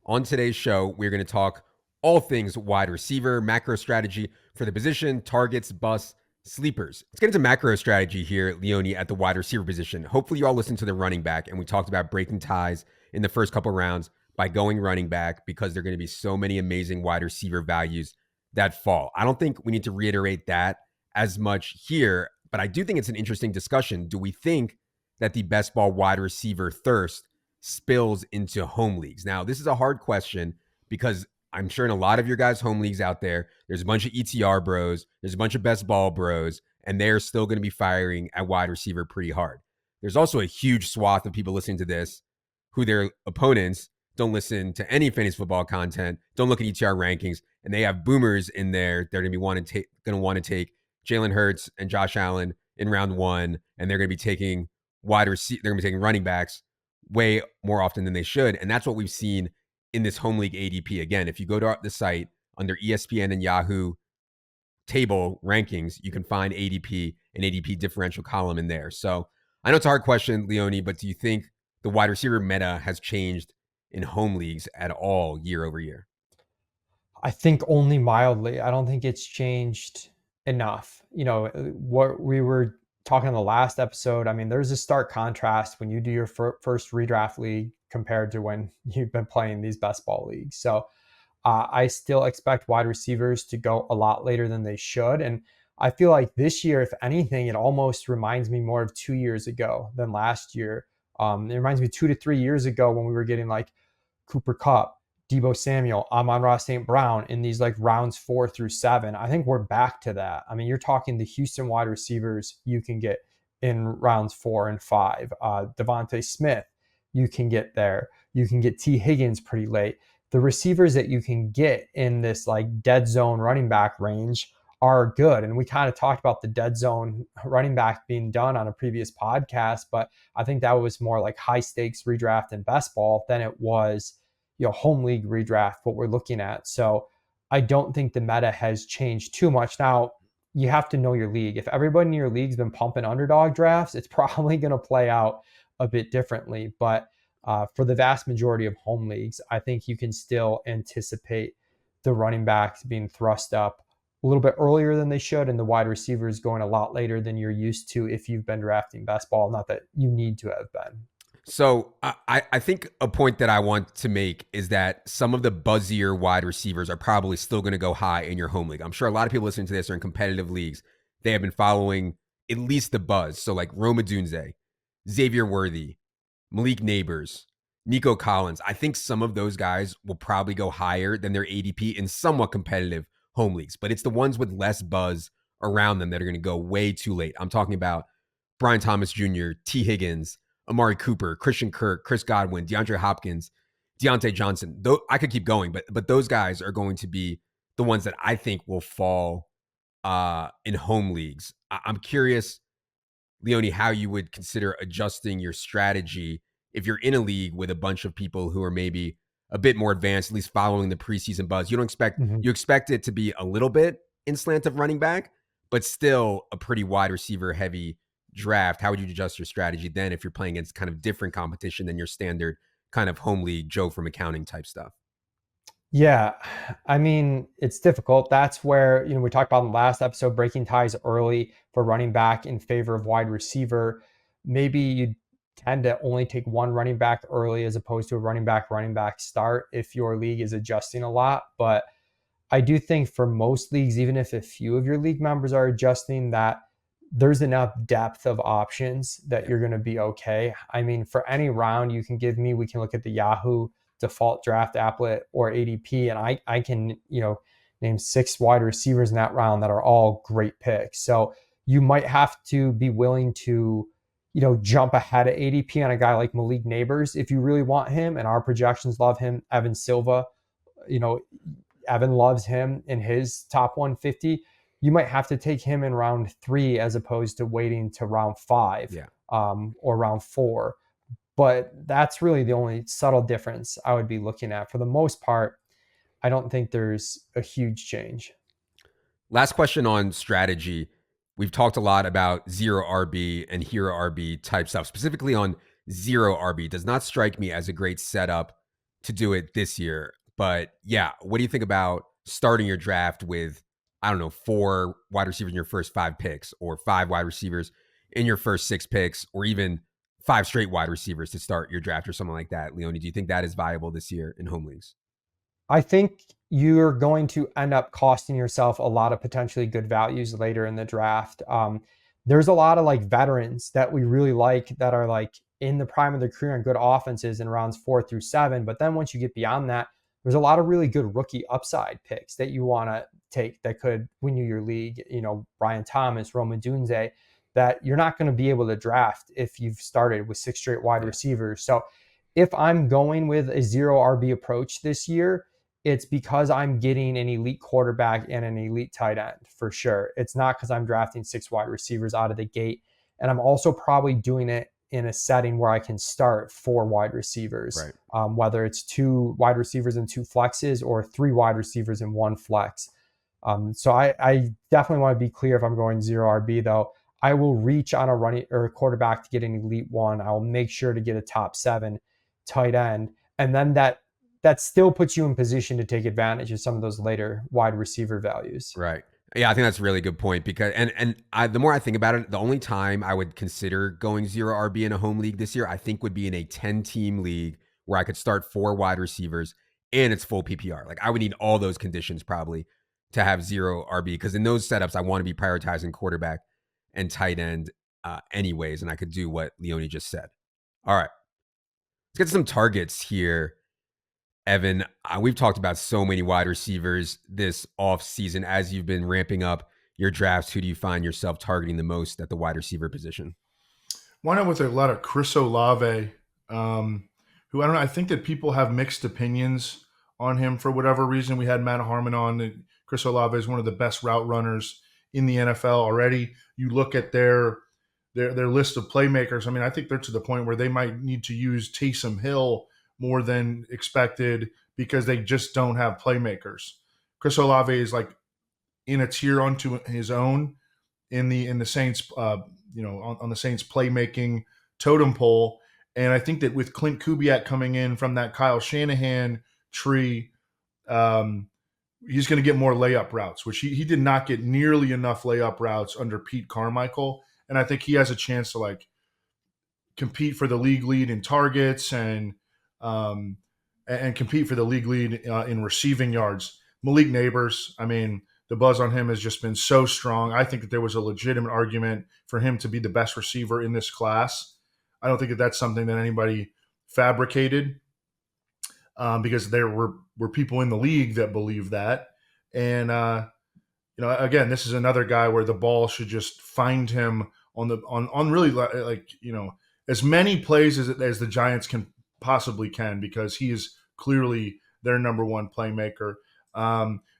On today's show, we're going to talk all things wide receiver, macro strategy for the position, targets, busts, sleepers. Let's get into macro strategy here, Leone, at the wide receiver position. Hopefully, you all listened to the running back, and we talked about breaking ties in the first couple rounds by going running back because there are going to be so many amazing wide receiver values that fall. I don't think we need to reiterate that as much here, but I do think it's an interesting discussion. Do we think that the best ball wide receiver thirst spills into home leagues? Now, this is a hard question because I'm sure in a lot of your guys' home leagues out there, there's a bunch of ETR bros, there's a bunch of best ball bros, and they're still going to be firing at wide receiver pretty hard. There's also a huge swath of people listening to this who their opponents don't listen to any fantasy football content, don't look at ETR rankings, and they have boomers in there. They're going to be going to want to take Jalen Hurts and Josh Allen in round one, and they're going to be taking wide receiver. They're going to be taking running backs way more often than they should, and that's what we've seen in this home league ADP. Again, if you go to the site under ESPN and Yahoo table rankings, you can find ADP and ADP differential column in there. So I know it's a hard question, Leone, but do you think the wide receiver meta has changed in home leagues at all year over year? I think only mildly. I don't think it's changed enough. What we were talking in the last episode, I mean, there's a stark contrast when you do your first redraft league compared to when you've been playing these best ball leagues. So I still expect wide receivers to go a lot later than they should. And I feel like this year, if anything, it almost reminds me more of 2 years ago than last year. It reminds me 2 to 3 years ago when we were getting like Cooper Kupp, Debo Samuel, Amon-Ra St. Brown in these like rounds 4 through 7. I think we're back to that. I mean, you're talking the Houston wide receivers you can get in rounds 4 and 5. Devontae Smith, you can get there. You can get T. Higgins pretty late. The receivers that you can get in this like dead zone running back range are good. And we kind of talked about the dead zone running back being done on a previous podcast, but I think that was more like high stakes redraft and best ball than it was home league redraft, what we're looking at. So I don't think the meta has changed too much. Now, you have to know your league. If everybody in your league's been pumping underdog drafts, it's probably going to play out a bit differently. But for the vast majority of home leagues, I think you can still anticipate the running backs being thrust up a little bit earlier than they should, and the wide receivers going a lot later than you're used to if you've been drafting best ball. Not that you need to have been. So I think a point that I want to make is that some of the buzzier wide receivers are probably still going to go high in your home league. I'm sure a lot of people listening to this are in competitive leagues. They have been following at least the buzz. So like Rome Odunze, Xavier Worthy, Malik Neighbors, Nico Collins. I think some of those guys will probably go higher than their ADP in somewhat competitive home leagues, but it's the ones with less buzz around them that are going to go way too late. I'm talking about Brian Thomas Jr., T. Higgins, Amari Cooper, Christian Kirk, Chris Godwin, DeAndre Hopkins, Deontay Johnson. Though I could keep going, but those guys are going to be the ones that I think will fall in home leagues. I'm curious, Leone, how you would consider adjusting your strategy if you're in a league with a bunch of people who are maybe a bit more advanced, at least following the preseason buzz. You expect it to be a little bit in slant of running back, but still a pretty wide receiver heavy draft. How would you adjust your strategy then if you're playing against kind of different competition than your standard kind of home league Joe from accounting type stuff? Yeah, I mean, it's difficult. That's where, we talked about in the last episode, breaking ties early for running back in favor of wide receiver. Maybe you tend to only take one running back early as opposed to a running back start if your league is adjusting a lot. But I do think for most leagues, even if a few of your league members are adjusting, that there's enough depth of options that you're going to be okay. I mean, for any round you can give me, we can look at the Yahoo default draft applet or ADP, and I can, name 6 wide receivers in that round that are all great picks. So you might have to be willing to, jump ahead of ADP on a guy like Malik Neighbors if you really want him, and our projections love him. Evan Silva, you know, Evan loves him in his top 150. You might have to take him in round 3 as opposed to waiting to round 5 Yeah. or round 4. But that's really the only subtle difference I would be looking at. For the most part, I don't think there's a huge change. Last question on strategy. We've talked a lot about zero RB and hero RB type stuff, specifically on zero RB. Does not strike me as a great setup to do it this year. But yeah, what do you think about starting your draft with, I don't know, 4 wide receivers in your first 5 picks, or 5 wide receivers in your first 6 picks, or even 5 straight wide receivers to start your draft or something like that? Leone, do you think that is viable this year in home leagues? I think you're going to end up costing yourself a lot of potentially good values later in the draft. There's a lot of like veterans that we really like that are like in the prime of their career and good offenses in rounds 4 through 7. But then once you get beyond that, there's a lot of really good rookie upside picks that you want to take that could win you your league. You know, Brian Thomas, Roman Dunze, that you're not going to be able to draft if you've started with 6 straight wide receivers. So if I'm going with a zero RB approach this year, it's because I'm getting an elite quarterback and an elite tight end for sure. It's not because I'm drafting 6 wide receivers out of the gate. And I'm also probably doing it in a setting where I can start 4 wide receivers, Right. whether it's 2 wide receivers and 2 flexes or 3 wide receivers and 1 flex. So I definitely want to be clear if I'm going zero RB though. I will reach on a running or a quarterback to get an elite one. I will make sure to get a top 7 tight end. And then that still puts you in position to take advantage of some of those later wide receiver values. Right. Yeah, I think that's a really good point, because the more I think about it, the only time I would consider going zero RB in a home league this year, I think would be in a 10-team league where I could start 4 wide receivers and it's full PPR. Like I would need all those conditions probably to have zero RB, because in those setups I want to be prioritizing quarterback and tight end anyways, and I could do what Leone just said. All right, let's get to some targets here. Evan, we've talked about so many wide receivers this offseason. As you've been ramping up your drafts, who do you find yourself targeting the most at the wide receiver position? Why not with a lot of Chris Olave, who I don't know. I think that people have mixed opinions on him for whatever reason. We had Matt Harmon on. Chris Olave is one of the best route runners in the NFL already. You look at their list of playmakers. I mean, I think they're to the point where they might need to use Taysom Hill more than expected because they just don't have playmakers. Chris Olave is like in a tier unto his own in the Saints, on the Saints playmaking totem pole. And I think that with Clint Kubiak coming in from that Kyle Shanahan tree, he's going to get more layup routes, which he did not get nearly enough layup routes under Pete Carmichael. And I think he has a chance to like compete for the league lead in targets and compete for the league lead in receiving yards. Malik Neighbors, I mean, the buzz on him has just been so strong. I think that there was a legitimate argument for him to be the best receiver in this class. I don't think that that's something that anybody fabricated, because there were people in the league that believe that. And, again, this is another guy where the ball should just find him on really like, as many plays as the Giants can, because he is clearly their number one playmaker.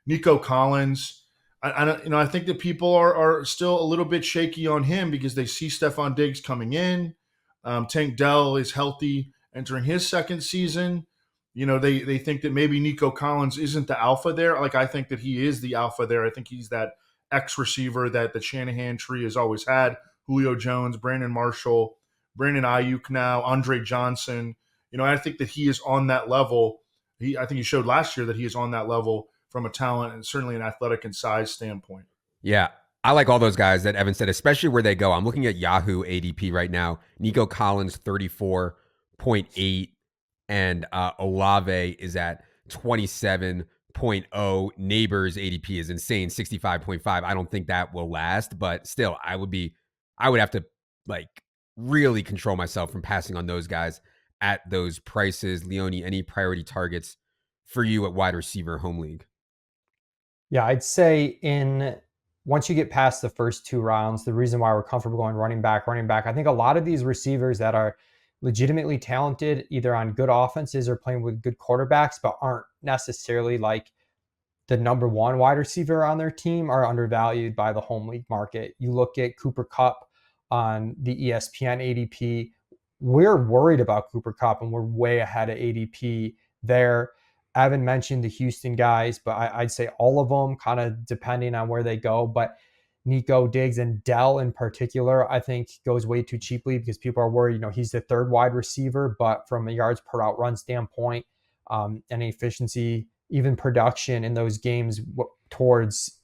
Nico Collins, I think that people are still a little bit shaky on him because they see Stephon Diggs coming in. Tank Dell is healthy entering his second season. They think that maybe Nico Collins isn't the alpha there. Like, I think that he is the alpha there. I think he's that X receiver that the Shanahan tree has always had. Julio Jones, Brandon Marshall, Brandon Ayuk now, Andre Johnson. I think that he is on that level. I think he showed last year that he is on that level from a talent and certainly an athletic and size standpoint. Yeah, I like all those guys that Evan said, especially where they go. I'm looking at Yahoo ADP right now. Nico Collins, 34.8, and Olave is at 27.0. Neighbors ADP is insane, 65.5. I don't think that will last, but still, I would have to like really control myself from passing on those guys at those prices. Leone, any priority targets for you at wide receiver home league? Yeah, I'd say once you get past the first 2 rounds, the reason why we're comfortable going running back, I think a lot of these receivers that are legitimately talented, either on good offenses or playing with good quarterbacks, but aren't necessarily like the number 1 wide receiver on their team, are undervalued by the home league market. You look at Cooper Kupp on the ESPN ADP. We're worried about Cooper Kupp and we're way ahead of ADP there. Evan mentioned the Houston guys, but I'd say all of them, kind of depending on where they go. But Nico, Diggs, and Dell in particular, I think goes way too cheaply because people are worried, he's the 3rd wide receiver, but from a yards per out run standpoint, and efficiency, even production in those games towards,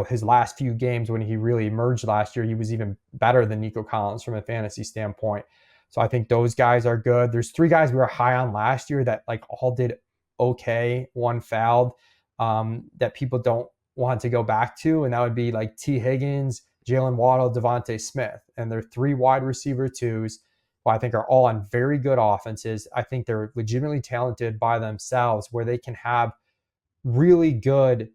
his last few games when he really emerged last year. He was even better than Nico Collins from a fantasy standpoint. So I think those guys are good. There's 3 guys we were high on last year that like all did okay, one fouled, that people don't want to go back to. And that would be like T. Higgins, Jalen Waddle, Devontae Smith. And they're 3 wide receiver 2s who I think are all on very good offenses. I think they're legitimately talented by themselves, where they can have really good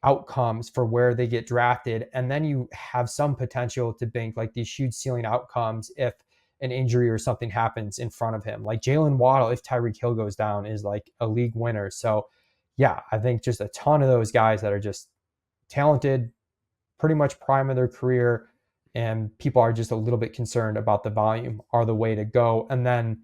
outcomes for where they get drafted. And then you have some potential to bank like these huge ceiling outcomes if an injury or something happens in front of him. Like Jalen Waddle, if Tyreek Hill goes down, is like a league winner. So yeah, I think just a ton of those guys that are just talented, pretty much prime of their career, and people are just a little bit concerned about the volume are the way to go. And then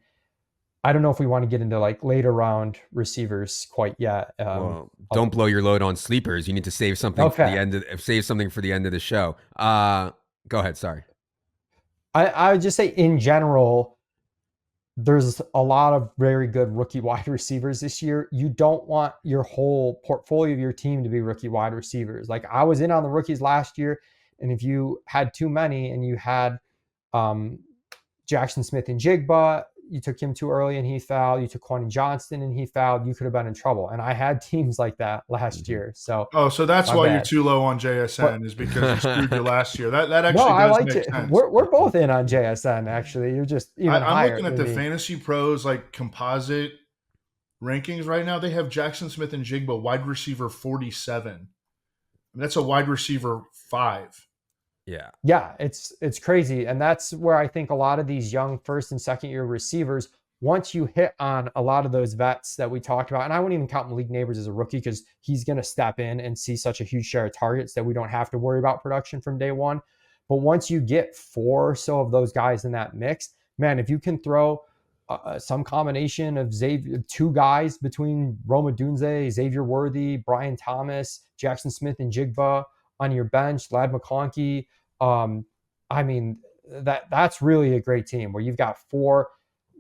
I don't know if we want to get into like later round receivers quite yet. Well, don't blow your load on sleepers. You need to save something for the end of the show. Go ahead. Sorry. I would just say in general, there's a lot of very good rookie wide receivers this year. You don't want your whole portfolio of your team to be rookie wide receivers. Like I was in on the rookies last year, and if you had too many and you had Jackson Smith and Jigba, you took him too early and he fouled. You took Quentin Johnston and he fouled. You could have been in trouble. And I had teams like that last year. So that's why you're too low on JSN, is because you screwed you last year. That actually does make sense. We're both in on JSN. Actually, you're just even higher. I'm looking at the Fantasy Pros like composite rankings right now. They have Jackson Smith and Jigba wide receiver 47. I mean, that's a wide receiver 5. Yeah, it's crazy. And that's where I think a lot of these young first and second year receivers, once you hit on a lot of those vets that we talked about, and I wouldn't even count Malik Neighbors as a rookie because he's going to step in and see such a huge share of targets that we don't have to worry about production from day one. But once you get 4 or so of those guys in that mix, man, if you can throw some combination of 2 guys between Rome Odunze, Xavier Worthy, Brian Thomas, Jackson Smith, and Jigba on your bench, Lad McConkey, I mean, that's really a great team where you've got 4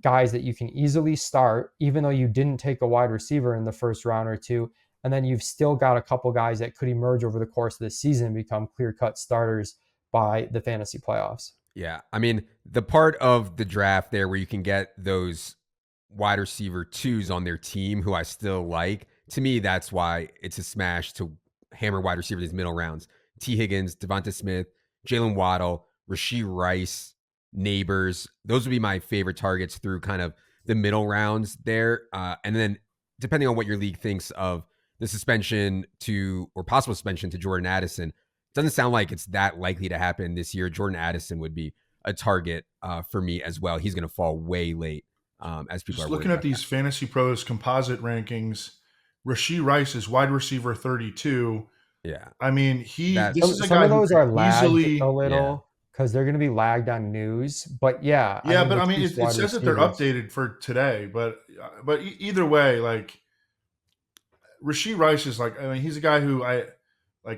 guys that you can easily start, even though you didn't take a wide receiver in the first round or 2. And then you've still got a couple guys that could emerge over the course of the season and become clear-cut starters by the fantasy playoffs. Yeah. I mean, the part of the draft there where you can get those wide receiver 2s on their team who I still like, to me, that's why it's a smash to hammer wide receiver these middle rounds. T. Higgins, Devonta Smith, Jalen Waddle, Rashee Rice, Neighbors. Those would be my favorite targets through kind of the middle rounds there. And then depending on what your league thinks of the suspension or possible suspension to Jordan Addison, doesn't sound like it's that likely to happen this year. Jordan Addison would be a target for me as well. He's going to fall way late as people Just are looking at these Fantasy Pros composite rankings. Rashee Rice is wide receiver 32. Yeah. I mean, this is a some guy of those who are lagged easily a little because they're going to be lagged on news. But yeah. But I mean, it says that they're updated for today. But either way, like Rashee Rice is like, I mean, he's a guy who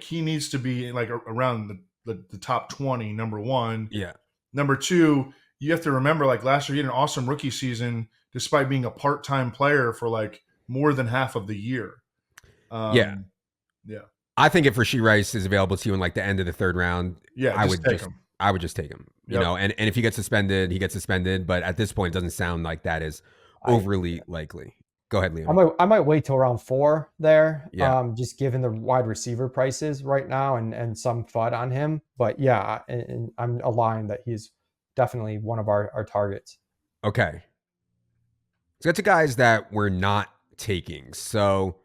he needs to be like around the top 20, number 1. Yeah. Number 2, you have to remember, like last year, he had an awesome rookie season despite being a part-time player for like more than half of the year. Yeah. I think if Rashee Rice is available to you in like the end of the 3rd round, I would just take him. You know, and if he gets suspended, he gets suspended. But at this point, it doesn't sound like that is overly likely. Go ahead, Leon. I might wait till round 4 there. Yeah. Just given the wide receiver prices right now and some FUD on him. But yeah, and I'm aligned that he's definitely one of our targets. Okay. Let's get to guys that we're not taking. So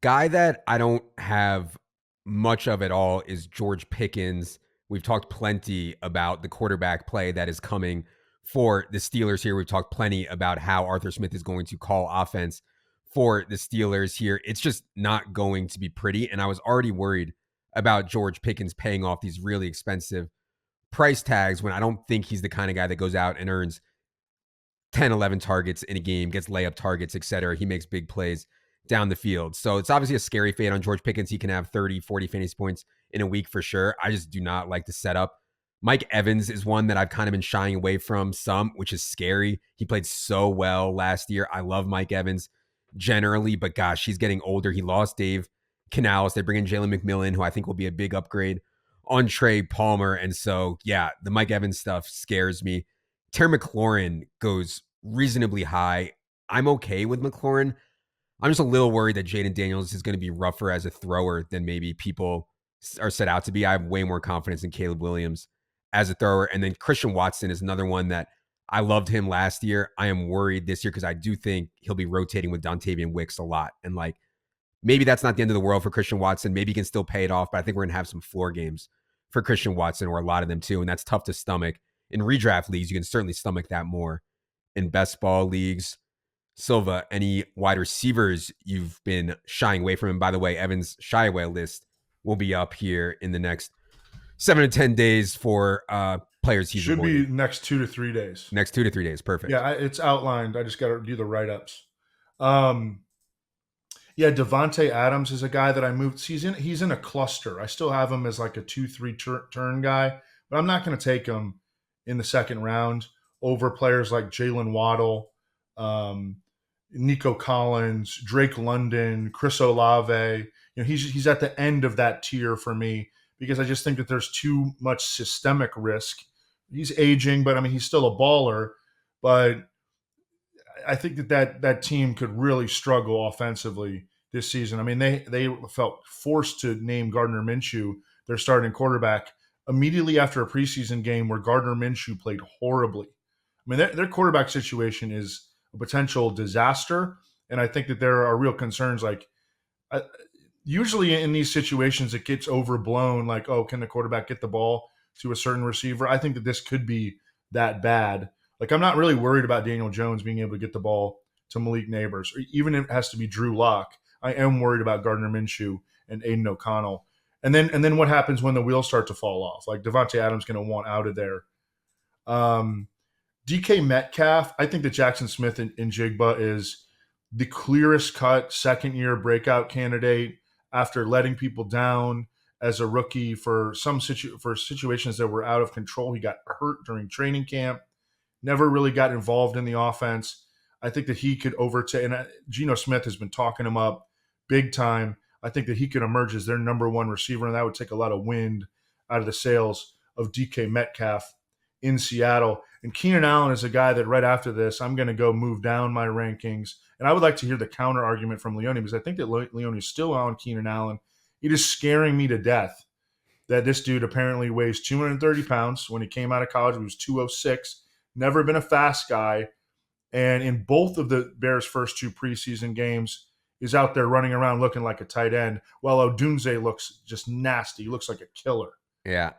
guy that I don't have much of at all is George Pickens. We've talked plenty about the quarterback play that is coming for the Steelers here. We've talked plenty about how Arthur Smith is going to call offense for the Steelers here. It's just not going to be pretty. And I was already worried about George Pickens paying off these really expensive price tags when I don't think he's the kind of guy that goes out and earns 10, 11 targets in a game, gets layup targets, etc. He makes big plays down the field. So it's obviously a scary fade on George Pickens. He can have 30, 40 fantasy points in a week for sure. I just do not like the setup. Mike Evans is one that I've kind of been shying away from some, which is scary. He played so well last year. I love Mike Evans. generally, but gosh, he's getting older. He lost Dave Canales. They bring in Jalen McMillan, who I think will be a big upgrade on Trey Palmer. And so, yeah, the Mike Evans stuff scares me. Terry McLaurin goes reasonably high. I'm okay with McLaurin. I'm just a little worried that Jaden Daniels is going to be rougher as a thrower than maybe people are set out to be. I have way more confidence in Caleb Williams as a thrower. And then Christian Watson is another one that I loved him last year. I am worried this year because I do think he'll be rotating with Dontavian Wicks a lot. And like, maybe that's not the end of the world for Christian Watson. Maybe he can still pay it off, but I think we're going to have some floor games for Christian Watson, or a lot of them too. And that's tough to stomach. In redraft leagues, you can certainly stomach that more. In best ball leagues, Silva, any wide receivers you've been shying away from? And by the way, Evan's shy away list will be up here in the next 7 to 10 days for players he's Should avoiding. be next 2 to 3 days. Next 2 to 3 days. Perfect. Yeah, it's outlined. I just got to do the write-ups. Yeah, Devontae Adams is a guy that I moved. He's in a cluster. I still have him as like a 2-3 turn guy, but I'm not going to take him in the second round over players like Jalen Waddle, Nico Collins, Drake London, Chris Olave. He's at the end of that tier for me because I just think that there's too much systemic risk. He's aging, but I mean he's still a baller. But I think that team could really struggle offensively this season. I mean they felt forced to name Gardner Minshew their starting quarterback immediately after a preseason game where Gardner Minshew played horribly. I mean their quarterback situation is a potential disaster. And I think that there are real concerns. Like usually in these situations, it gets overblown. Like, oh, can the quarterback get the ball to a certain receiver? I think that this could be that bad. Like, I'm not really worried about Daniel Jones being able to get the ball to Malik Neighbors, or even if it has to be Drew Lock. I am worried about Gardner Minshew and Aiden O'Connell. And then what happens when the wheels start to fall off? Like Devontae Adams going to want out of there. DK Metcalf, I think that Jackson Smith in Jigba is the clearest cut second-year breakout candidate after letting people down as a rookie for situations that were out of control. He got hurt during training camp, never really got involved in the offense. I think that he could overtake, and Geno Smith has been talking him up big time. I think that he could emerge as their number one receiver, and that would take a lot of wind out of the sails of DK Metcalf in Seattle. And Keenan Allen is a guy that right after this, I'm going to go move down my rankings. And I would like to hear the counter argument from Leone, because I think that Leone is still on Keenan Allen. It is scaring me to death that this dude apparently weighs 230 pounds. When he came out of college, he was 206. Never been a fast guy. And in both of the Bears' first two preseason games, is out there running around looking like a tight end, while Odunze looks just nasty. He looks like a killer. Yeah.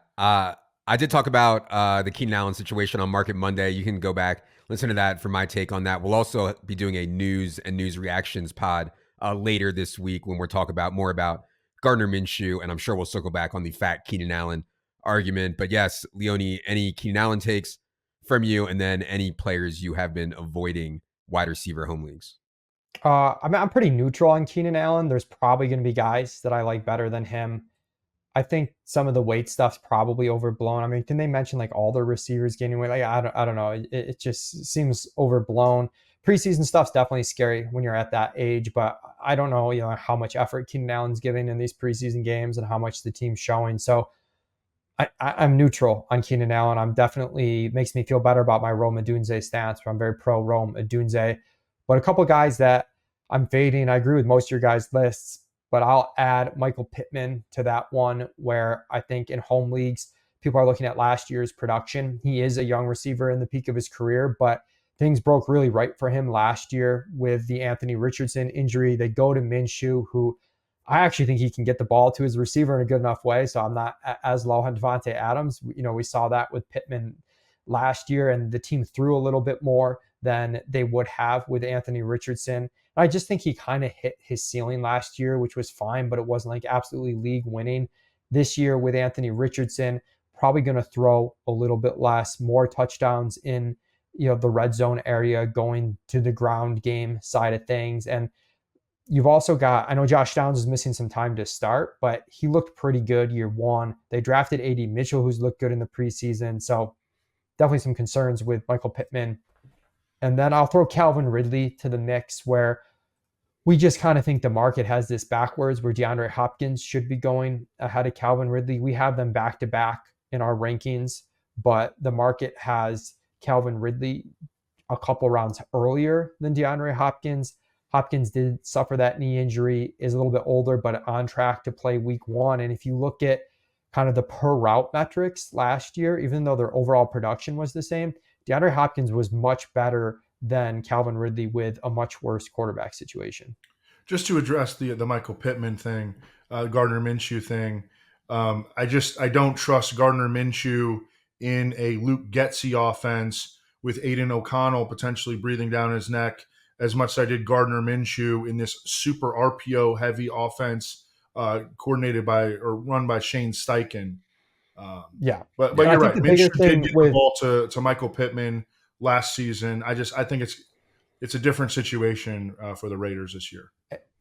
I did talk about the Keenan Allen situation on Market Monday. You can go back, listen to that for my take on that. We'll also be doing a news and news reactions pod later this week when we're talking more about Gardner Minshew, and I'm sure we'll circle back on the fat Keenan Allen argument. But yes, Leone, any Keenan Allen takes from you, and then any players you have been avoiding wide receiver home leagues? I'm pretty neutral on Keenan Allen. There's probably going to be guys that I like better than him. I think some of the weight stuff's probably overblown. I mean, can they mention like all their receivers gaining weight? Like, I don't know. It just seems overblown. Preseason stuff's definitely scary when you're at that age, but I don't know, how much effort Keenan Allen's giving in these preseason games and how much the team's showing. So I'm neutral on Keenan Allen. I'm definitely makes me feel better about my Rome Odunze stance, but I'm very pro Rome Odunze. But a couple of guys that I'm fading, I agree with most of your guys' lists, but I'll add Michael Pittman to that one, where I think in home leagues, people are looking at last year's production. He is a young receiver in the peak of his career, but things broke really right for him last year with the Anthony Richardson injury. They go to Minshew, who I actually think he can get the ball to his receiver in a good enough way. So I'm not as low on Devontae Adams. We saw that with Pittman last year, and the team threw a little bit more than they would have with Anthony Richardson. I just think he kind of hit his ceiling last year, which was fine, but it wasn't like absolutely league winning. This year with Anthony Richardson, probably going to throw a little bit less, more touchdowns in the red zone area, going to the ground game side of things. And you've also got, I know Josh Downs is missing some time to start, but he looked pretty good year one. They drafted A.D. Mitchell, who's looked good in the preseason. So definitely some concerns with Michael Pittman. And then I'll throw Calvin Ridley to the mix, where We just kind of think the market has this backwards where DeAndre Hopkins should be going ahead of Calvin Ridley. We have them back to back in our rankings, but the market has Calvin Ridley a couple rounds earlier than DeAndre Hopkins. Hopkins did suffer that knee injury, is a little bit older, but on track to play week 1. And if you look at kind of the per route metrics last year, even though their overall production was the same, DeAndre Hopkins was much better than Calvin Ridley with a much worse quarterback situation. Just to address the Michael Pittman thing, Gardner Minshew thing, I don't trust Gardner Minshew in a Luke Getsy offense with Aiden O'Connell potentially breathing down his neck as much as I did Gardner Minshew in this super RPO heavy offense coordinated by or run by Shane Steichen. Yeah. But And I you're think right. the bigger Minshew did thing get the with ball to Michael Pittman last season. I think it's a different situation for the Raiders this year.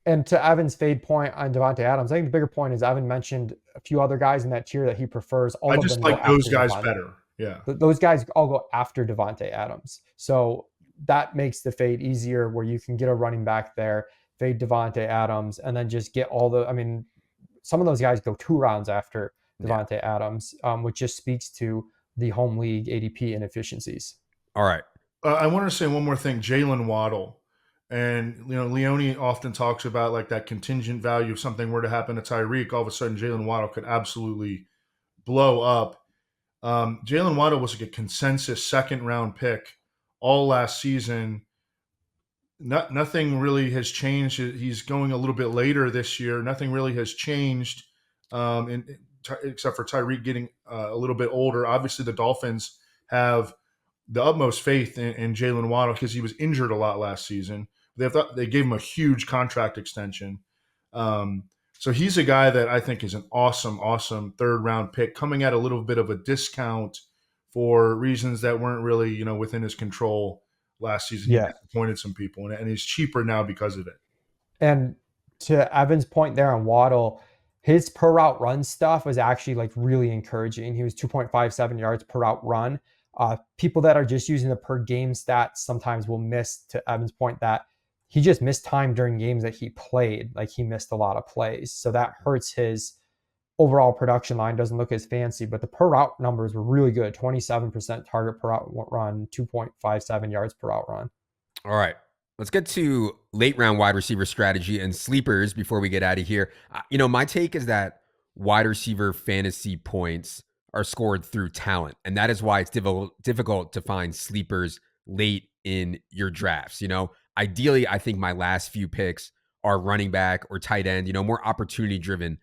And to Evan's fade point on Devontae Adams, I think the bigger point is Evan mentioned a few other guys in that tier that he prefers. All I of just them go like those after guys Devontae. better. Yeah. Those guys all go after Devontae Adams. So that makes the fade easier where you can get a running back there, fade Devontae Adams, and then just get all the, I mean, some of those guys go 2 rounds after Devontae Adams, which just speaks to the home league ADP inefficiencies. All right. I want to say one more thing, Jalen Waddle. And, Leone often talks about like that contingent value if something were to happen to Tyreek, all of a sudden Jalen Waddle could absolutely blow up. Jalen Waddle was like a consensus second round pick all last season. Nothing really has changed. He's going a little bit later this year. Nothing really has changed except for Tyreek getting a little bit older. Obviously, the Dolphins have the utmost faith in Jalen Waddle because he was injured a lot last season. They gave him a huge contract extension. So he's a guy that I think is an awesome third round pick coming at a little bit of a discount for reasons that weren't really, within his control last season. He disappointed some people and he's cheaper now because of it. And to Evan's point there on Waddle, his per route run stuff was actually like really encouraging. He was 2.57 yards per route run. People that are just using the per game stats sometimes will miss, to Evan's point, that he just missed time during games that he played. Like he missed a lot of plays. So that hurts his overall production line, doesn't look as fancy, but the per route numbers were really good. 27% target per route run, 2.57 yards per route run. All right. Let's get to late round wide receiver strategy and sleepers before we get out of here. My take is that wide receiver fantasy points are scored through talent. And that is why it's difficult to find sleepers late in your drafts. Ideally, I think my last few picks are running back or tight end, more opportunity driven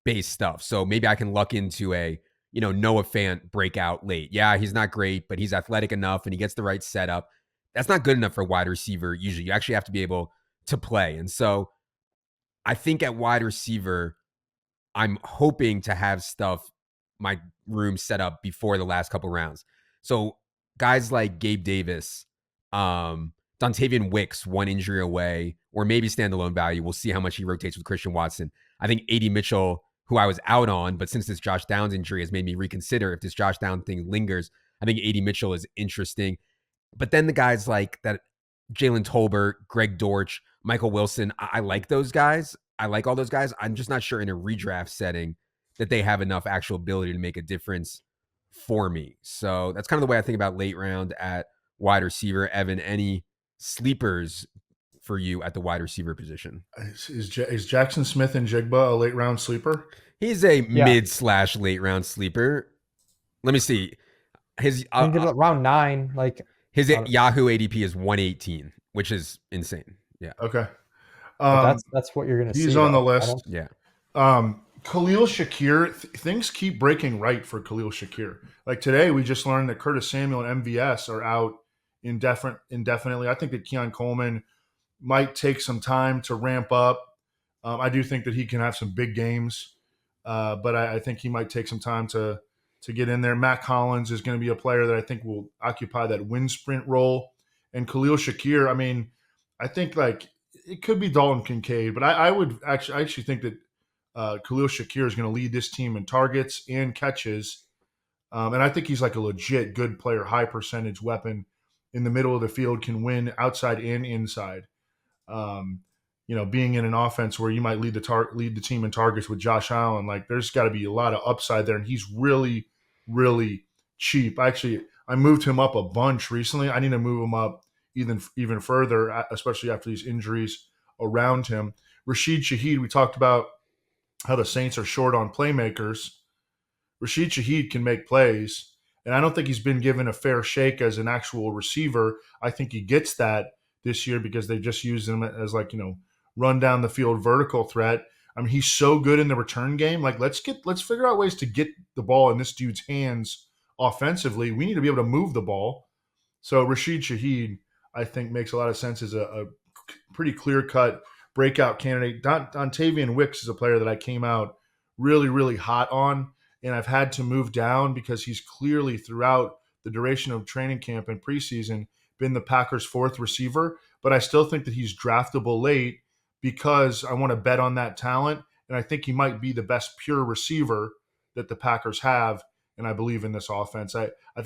based stuff. So maybe I can luck into a, Noah Fant breakout late. Yeah, he's not great, but he's athletic enough and he gets the right setup. That's not good enough for wide receiver. Usually you actually have to be able to play. And so I think at wide receiver, I'm hoping to have my room set up before the last couple rounds. So guys like Gabe Davis, Dontavian Wicks, one injury away, or maybe standalone value. We'll see how much he rotates with Christian Watson. I think A.D. Mitchell, who I was out on, but since this Josh Downs injury has made me reconsider if this Josh Downs thing lingers, I think A.D. Mitchell is interesting. But then the guys like that, Jalen Tolbert, Greg Dortch, Michael Wilson, I like those guys. I like all those guys. I'm just not sure in a redraft setting that they have enough actual ability to make a difference for me. So that's kind of the way I think about late round at wide receiver. Evan, any sleepers for you at the wide receiver position? Is Jackson Smith and Jigba a late round sleeper? He's a mid/late round sleeper. Let me see. His round 9, his Yahoo ADP is 118, which is insane. Yeah. Okay. That's what you're going to see. He's on the list. Yeah. Khalil Shakir, things keep breaking right for Khalil Shakir. Like today, we just learned that Curtis Samuel and MVS are out indefinitely. I think that Keon Coleman might take some time to ramp up. I do think that he can have some big games, but I think he might take some time to get in there. Matt Collins is going to be a player that I think will occupy that wind sprint role. And Khalil Shakir, I think like it could be Dalton Kincaid, but I actually think that Khalil Shakir is going to lead this team in targets and catches. And I think he's like a legit good player, high percentage weapon in the middle of the field, can win outside and inside. being in an offense where you might lead the team in targets with Josh Allen. Like, there's got to be a lot of upside there, and he's really, really cheap. I moved him up a bunch recently. I need to move him up even further, especially after these injuries around him. Rashid Shaheed, we talked about how the Saints are short on playmakers. Rashid Shaheed can make plays, and I don't think he's been given a fair shake as an actual receiver. I think he gets that this year because they just use him as, like, run down the field vertical threat. I mean, he's so good in the return game. Like, let's figure out ways to get the ball in this dude's hands offensively. We need to be able to move the ball. So Rashid Shaheed, I think, makes a lot of sense as a pretty clear-cut breakout candidate. Dontavian Wicks is a player that I came out really, really hot on, and I've had to move down because he's clearly, throughout the duration of training camp and preseason, been the Packers' fourth receiver. But I still think that he's draftable late because I want to bet on that talent, and I think he might be the best pure receiver that the Packers have, and I believe in this offense. I don't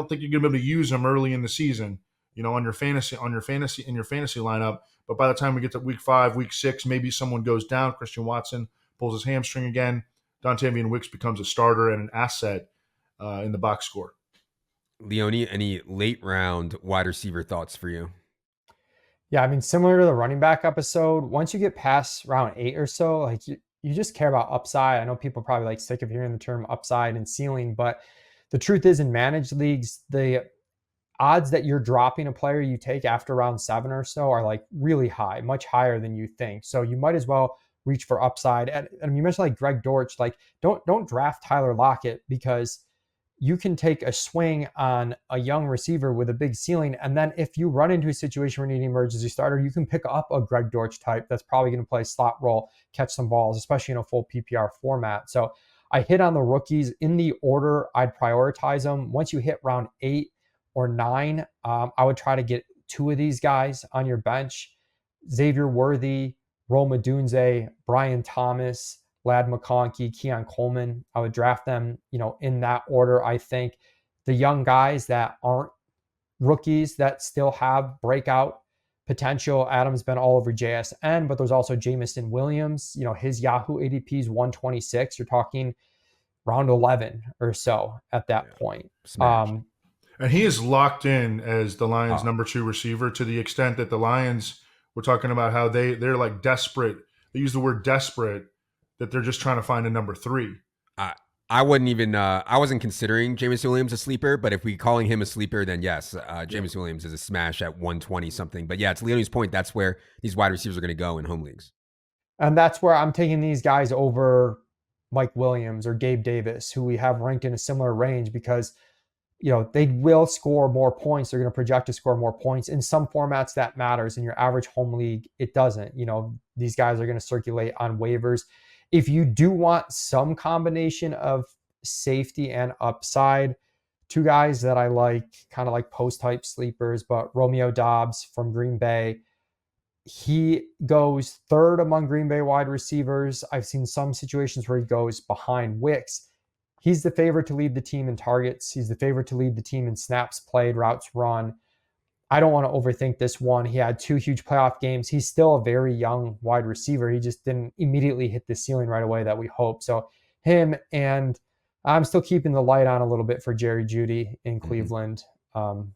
think you're going to be able to use him early in the season, on your fantasy lineup. But by the time we get to week 5, week 6, maybe someone goes down. Christian Watson pulls his hamstring again. Dontavian Wicks becomes a starter and an asset in the box score. Leone, any late round wide receiver thoughts for you? Yeah, I mean, similar to the running back episode, once you get past round 8 or so, like you just care about upside. I know people are probably like sick of hearing the term upside and ceiling, but the truth is, in managed leagues, the odds that you're dropping a player you take after round 7 or so are like really high, much higher than you think. So you might as well reach for upside. And you mentioned like Greg Dortch, like don't draft Tyler Lockett because you can take a swing on a young receiver with a big ceiling. And then if you run into a situation where you need an emergency starter, you can pick up a Greg Dortch type that's probably going to play slot role, catch some balls, especially in a full PPR format. So I hit on the rookies in the order I'd prioritize them. Once you hit round 8 or 9, I would try to get 2 of these guys on your bench: Xavier Worthy, Rome Odunze, Brian Thomas, Lad McConkey, Keon Coleman. I would draft them, in that order. I think the young guys that aren't rookies that still have breakout potential. Adam's been all over JSN, but there's also Jamison Williams. His Yahoo ADP is 126. You're talking round 11 or so at that point. Smash. And he is locked in as the Lions' number 2 receiver, to the extent that the Lions were talking about how they're like desperate. They use the word desperate, that they're just trying to find a number 3. I wouldn't even. I wasn't considering Jameson Williams a sleeper, but if we calling him a sleeper, then yes, Jameson Williams is a smash at 120 something. But yeah, to Leone's point, that's where these wide receivers are going to go in home leagues. And that's where I'm taking these guys over Mike Williams or Gabe Davis, who we have ranked in a similar range, because they will score more points. They're going to project to score more points. In some formats that matters. In your average home league, it doesn't. These guys are going to circulate on waivers. If you do want some combination of safety and upside, 2 guys that I like, kind of like post-type sleepers, but Romeo Doubs from Green Bay. He goes 3rd among Green Bay wide receivers. I've seen some situations where he goes behind Wicks. He's the favorite to lead the team in targets. He's the favorite to lead the team in snaps played, routes run. I don't want to overthink this one. He had 2 huge playoff games. He's still a very young wide receiver. He just didn't immediately hit the ceiling right away that we hope. So him, and I'm still keeping the light on a little bit for Jerry Jeudy in Cleveland. But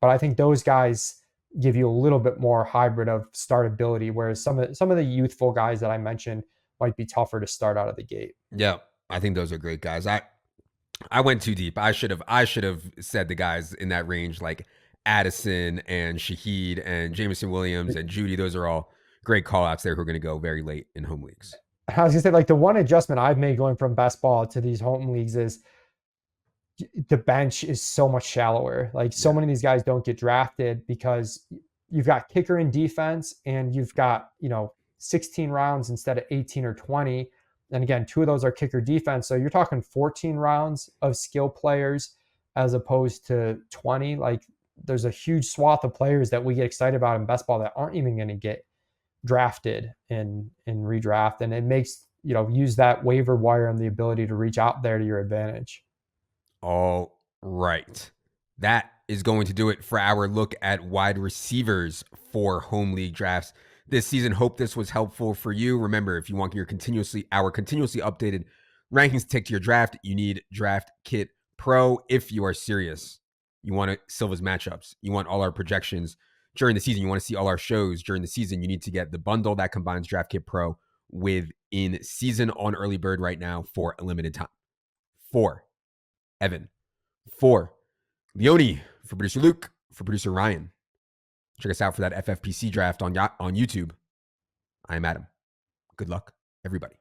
I think those guys give you a little bit more hybrid of startability, whereas some of the youthful guys that I mentioned might be tougher to start out of the gate. Yeah, I think those are great guys. I went too deep. I should have said the guys in that range, like Addison and Shaheed and Jameson Williams and Jeudy. Those are all great call outs there who are going to go very late in home leagues. I was gonna say, like, the one adjustment I've made going from best ball to these home leagues is the bench is so much shallower. Like, so many of these guys don't get drafted because you've got kicker and defense, and you've got 16 rounds instead of 18 or 20. And again, 2 of those are kicker defense. So you're talking 14 rounds of skill players as opposed to 20. Like, there's a huge swath of players that we get excited about in best ball that aren't even going to get drafted in redraft. And it makes, use that waiver wire and the ability to reach out there to your advantage. All right. That is going to do it for our look at wide receivers for home league drafts. this season. Hope this was helpful for you. Remember, if you want our continuously updated rankings tick to your draft, you need Draft Kit Pro. If you are serious, you want Silva's matchups, you want all our projections during the season, you want to see all our shows during the season, you need to get the bundle that combines Draft Kit Pro with in season on early bird right now for a limited time. For Evan, for Leone, for producer Luke, for producer Ryan. Check us out for that FFPC draft on YouTube. I am Adam. Good luck, everybody.